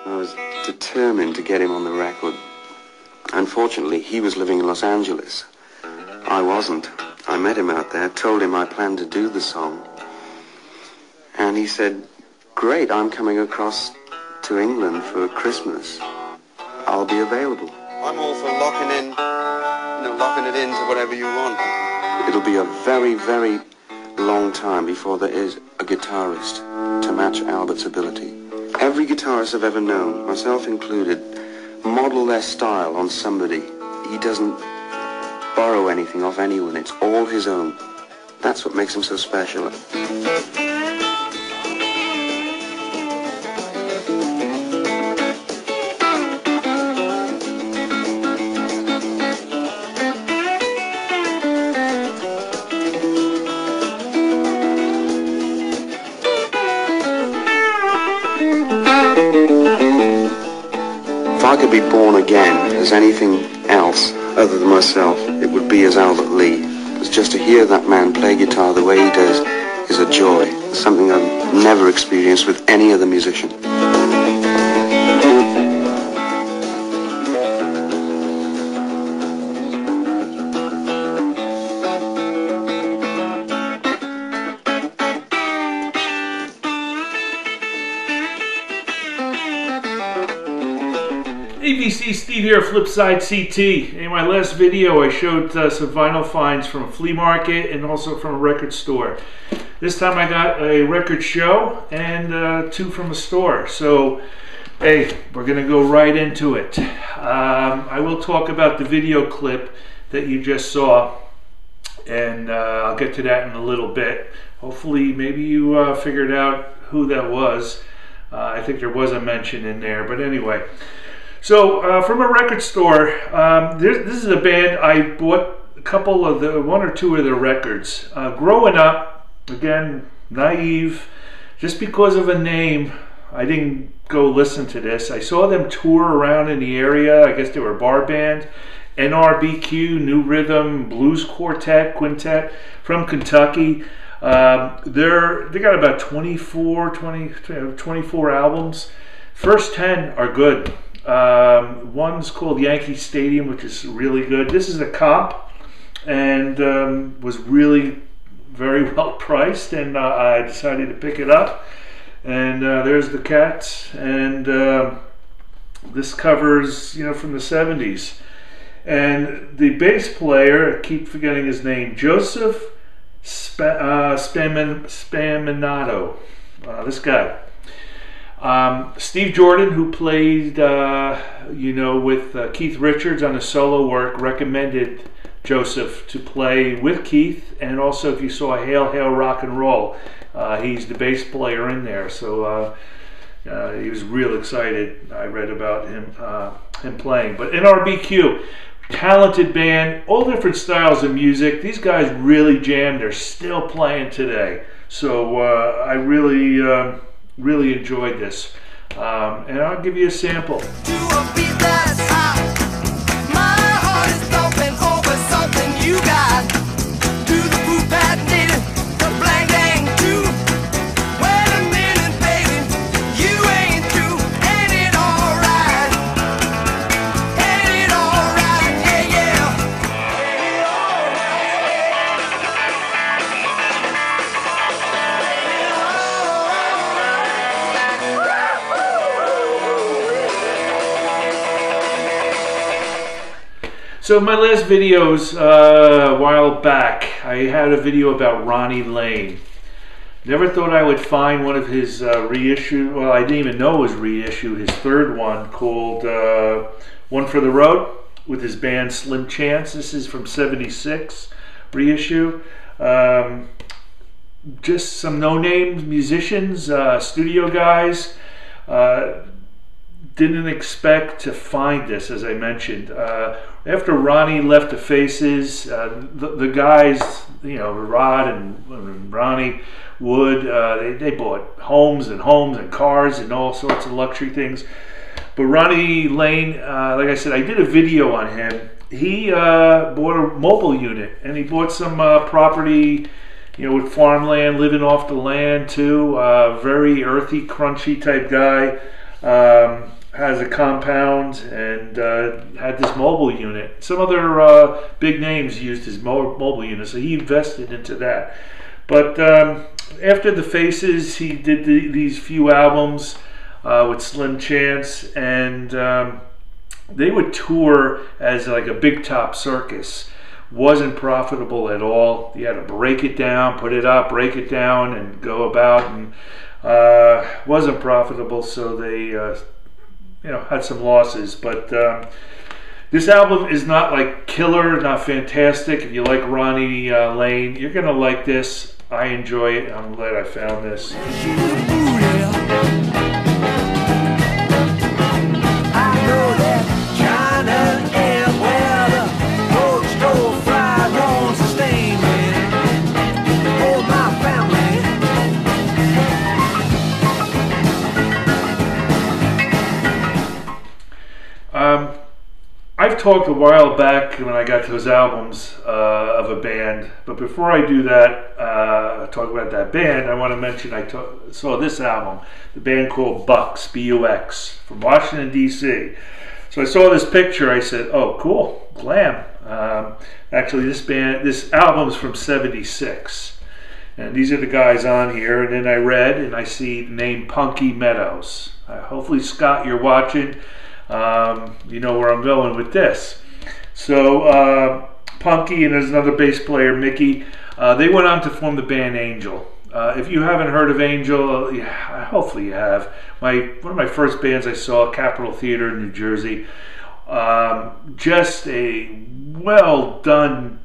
I was determined to get him on the record. Unfortunately, he was living in Los Angeles. I wasn't. I met him out there, told him I planned to do the song. And he said, "Great, I'm coming across to England for Christmas. I'll be available." I'm all for locking it into whatever you want. It'll be a very, very long time before there is a guitarist to match Albert's ability. Every guitarist I've ever known, myself included, model their style on somebody. He doesn't borrow anything off anyone. It's all his own. That's what makes him so special. If I could be born again as anything else other than myself, it would be as Albert Lee. Because just to hear that man play guitar the way he does is a joy. It's something I've never experienced with any other musician. ABC Steve here, FlipSideCT. In my last video I showed some vinyl finds from a flea market and also from a record store. This time I got a record show and two from a store. So hey, we're gonna go right into it. I will talk about the video clip that you just saw, and I'll get to that in a little bit. Hopefully maybe you figured out who that was. I think there was a mention in there, but anyway. So from a record store, this is a band I bought one or two of their records. Growing up, again, naive, just because of a name, I didn't go listen to this. I saw them tour around in the area. I guess they were a bar band. NRBQ, New Rhythm, Blues Quintet from Kentucky. They got about 24 albums. First 10 are good. One's called Yankee Stadium, which is really good. This is a comp and was really very well priced, and I decided to pick it up. And there's the Cats, and this covers, from the 70s. And the bass player, I keep forgetting his name, Joseph Spaminato, this guy. Steve Jordan, who played, with Keith Richards on his solo work, recommended Joseph to play with Keith, and also if you saw Hail Hail Rock and Roll, he's the bass player in there. So he was real excited. I read about him playing. But NRBQ, talented band, all different styles of music. These guys really jammed. They're still playing today. So I really enjoyed this, and I'll give you a sample. So my last videos a while back, I had a video about Ronnie Lane. Never thought I would find one of his reissue, well, I didn't even know it was reissue, his third one called One for the Road with his band Slim Chance. This is from '76 reissue. Just some no-name musicians, studio guys. Didn't expect to find this, as I mentioned. After Ronnie left the Faces, the guys, Rod and Ronnie Wood, they bought homes and cars and all sorts of luxury things. But Ronnie Lane, like I said, I did a video on him. He bought a mobile unit, and he bought some property, with farmland, living off the land too. Very earthy, crunchy type guy. has a compound and had this mobile unit. Some other big names used his mobile unit, so he invested into that. But after the Faces, he did these few albums with Slim Chance, and they would tour as like a big top circus. Wasn't profitable at all. You had to break it down, put it up, break it down, and go about, and wasn't profitable, so they had some losses. But this album is not like killer, not fantastic. If you like Ronnie Lane, you're gonna like this. I enjoy it. I'm glad I found this. I've talked a while back when I got those albums of a band, but before I do that, talk about that band, I want to mention I saw this album, the band called Bucks, B-U-X, from Washington, D.C. So I saw this picture, I said, oh, cool, glam. Actually, this album's from '76, and these are the guys on here, and then I read, and I see the name Punky Meadows. Hopefully, Scott, you're watching. You know where I'm going with this. So Punky and there's another bass player, Mickey, they went on to form the band Angel. If you haven't heard of Angel, hopefully you have. One of my first bands I saw, Capitol Theater in New Jersey. Just a well done,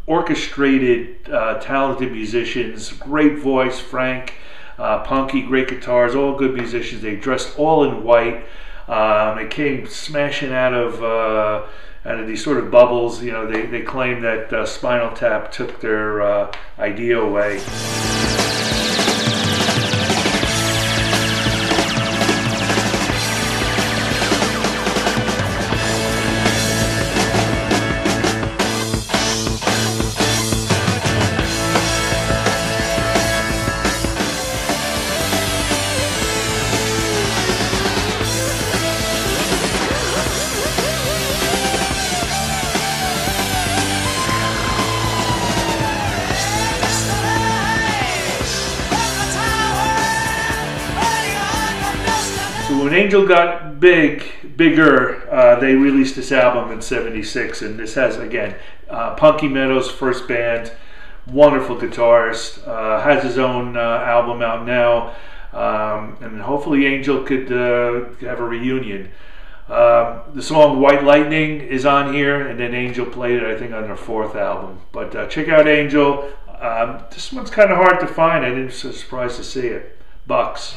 orchestrated, talented musicians, great voice, Frank, Punky, great guitars, all good musicians. They dressed all in white. They came smashing out of these sort of bubbles. You know, they claim that Spinal Tap took their idea away. When Angel got bigger, they released this album in '76, and this has, again, Punky Meadows' first band, wonderful guitarist, has his own album out now, and hopefully Angel could have a reunion. The song White Lightning is on here, and then Angel played it, I think, on their fourth album. But check out Angel. This one's kind of hard to find. I didn't so surprised to see it. Bucks.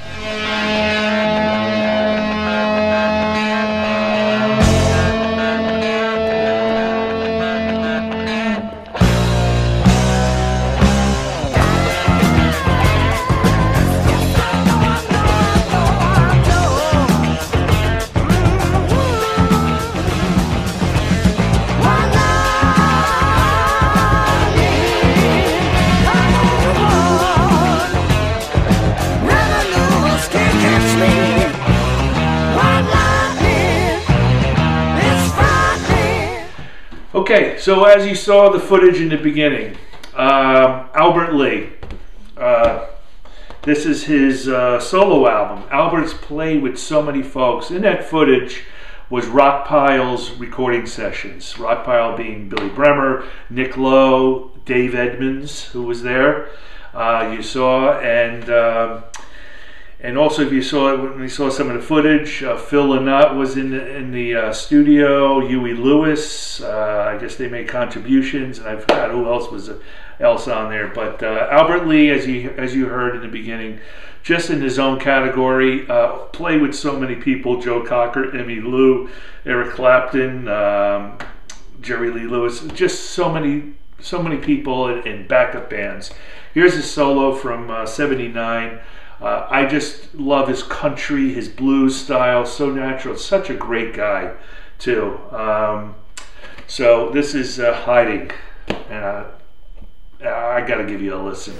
Okay, so as you saw the footage in the beginning, Albert Lee, this is his solo album. Albert's played with so many folks. In that footage was Rockpile's recording sessions. Rockpile being Billy Bremer, Nick Lowe, Dave Edmonds, who was there, you saw, and also if you saw it, when we saw some of the footage, Phil Lynott was in the studio, Huey Lewis, I guess they made contributions, and I forgot who else was on there. But Albert Lee, as you heard in the beginning, just in his own category, played with so many people: Joe Cocker, Emmy Lou, Eric Clapton, Jerry Lee Lewis, just so many people in backup bands. Here's his solo from '79. I just love his country, his blues style, so natural. Such a great guy, too. So this is Hiding, and I gotta give you a listen.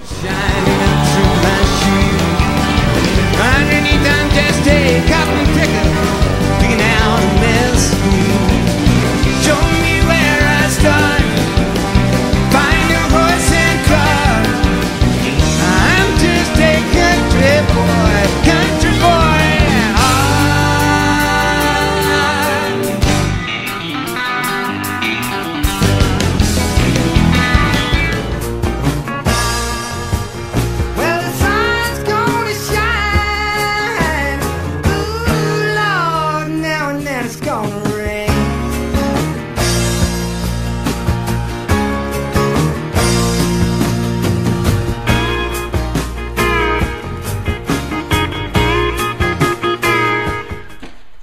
Underneath, I'm just a cotton picker.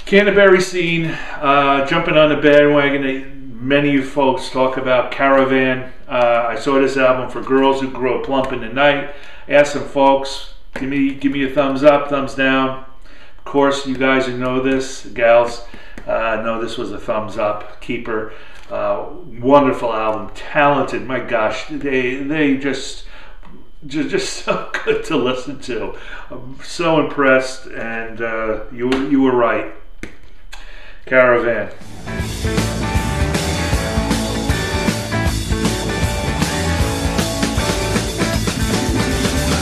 Canterbury scene, jumping on the bandwagon that many of you folks talk about, Caravan. I saw this album for girls who grow plump in the night. Ask some folks, give me a thumbs up, thumbs down. Of course, you guys who know this, gals, know this was a thumbs up, keeper. Wonderful album, talented, my gosh, they just so good to listen to. I'm so impressed, and you were right. Caravan.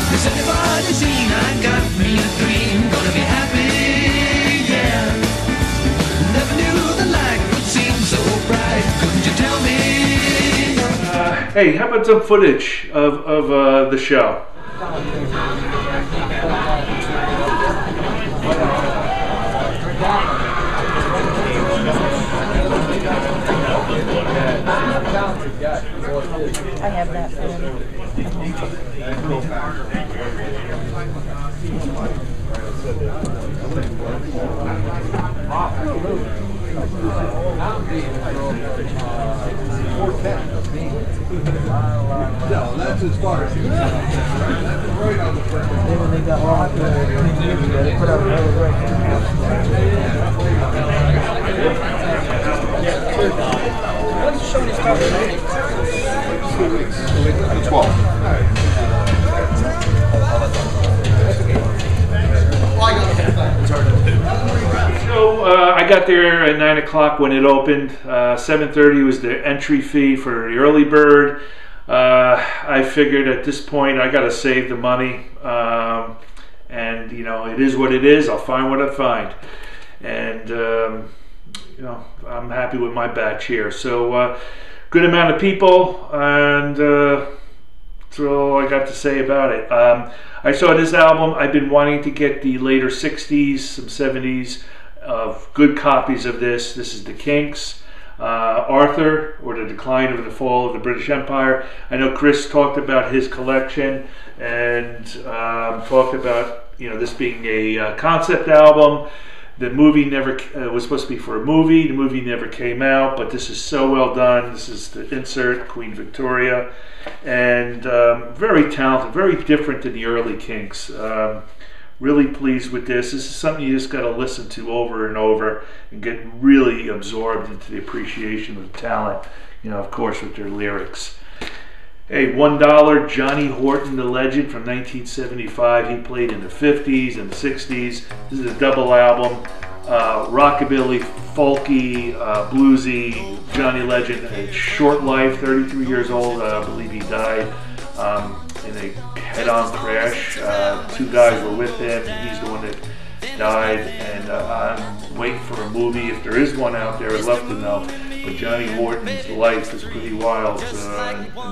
Has anybody seen I got me a dream? Gonna be happy, yeah. Never knew the light would seem so bright. Couldn't you tell me? Hey, how about some footage of the show? I have that film. No, that's as far as you. That's right on the front. Then when they got locked, they put out another record. When's the show start? 2 weeks. The 12th. So I got there at 9 o'clock when it opened. 7:30 was the entry fee for the early bird. I figured at this point I got to save the money, and you know, it is what it is. I'll find what I find, and you know, I'm happy with my batch here. So good amount of people, and that's all I got to say about it. I saw this album. I've been wanting to get the later 60s, some 70s of good copies of this. This is the Kinks. Arthur, or the Decline of the Fall of the British Empire. I know Chris talked about his collection and talked about, you know, this being a concept album. The movie never was supposed to be for a movie. The movie never came out, but this is so well done. This is the insert, Queen Victoria, and very talented, very different than the early Kinks. Really pleased with this. This is something you just got to listen to over and over and get really absorbed into the appreciation of the talent, you know, of course, with their lyrics. Hey, $1, Johnny Horton, the legend, from 1975. He played in the 50s and the 60s. This is a double album. Rockabilly, folky, bluesy, Johnny Legend. A short life, 33 years old. I believe he died in a head-on crash. 2 guys were with him. He's the one that died, and I'm waiting for a movie. If there is one out there, I'd love to know. But Johnny Horton's life is pretty wild in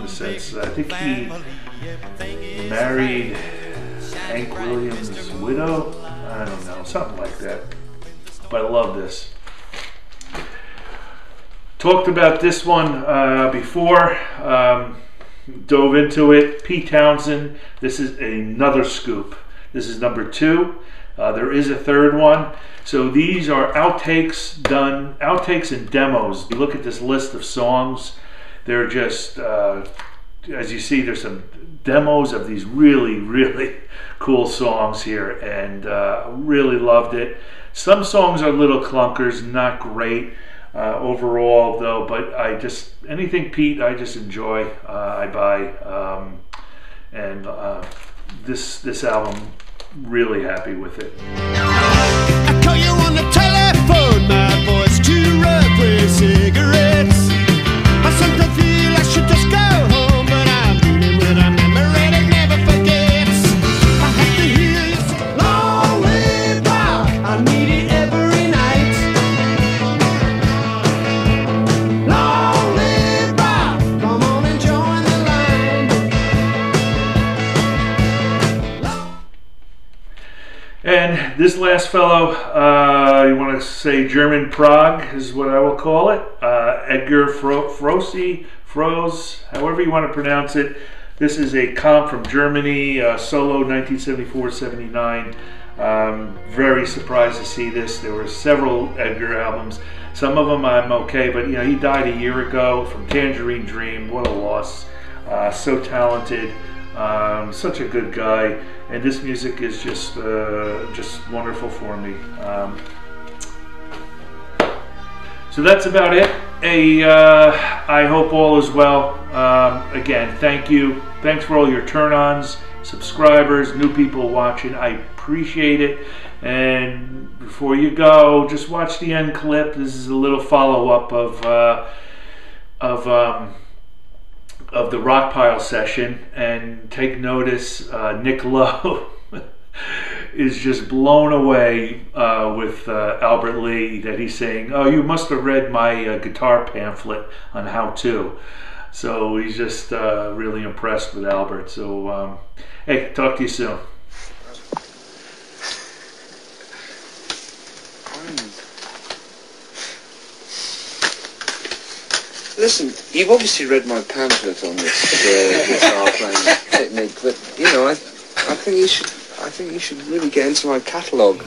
the sense. I think he married Hank Williams' widow. I don't know, something like that. But I love this. Talked about this one before. Dove into it. Pete Townsend. This is another scoop. This is number 2. There is a third one. So these are outtakes and demos. You look at this list of songs. They're just, as you see, there's some demos of these really, really cool songs here, and really loved it. Some songs are little clunkers, not great overall though, but anything Pete, I just enjoy, I buy, and this album, really happy with it. I call you on the telephone, my voice too rough for cigarettes. I sometimes feel I should just go home, but I'm dealing with a memory that never forgets. I have to hear you say, long live Bob, I need it every night. Long live Bob, come on and join the line. And this last fellow, you want to say German Prague is what I will call it. Edgar Froese, however you want to pronounce it. This is a comp from Germany, solo 1974-79. Very surprised to see this. There were several Edgar albums. Some of them I'm okay, but you know, he died a year ago from Tangerine Dream. What a loss. So talented, such a good guy, and this music is just wonderful for me. So that's about it. I hope all is well. Again, thank you. Thanks for all your turn-ons, subscribers, new people watching. I appreciate it. And before you go, just watch the end clip. This is a little follow-up of the Rock Pile session, and take notice. Nick Lowe is just blown away with Albert Lee, that he's saying, "Oh, you must have read my guitar pamphlet on how to." So he's just really impressed with Albert. So hey, talk to you soon. Listen, you've obviously read my pamphlet on this guitar playing technique, but you know, I think you should really get into my catalogue.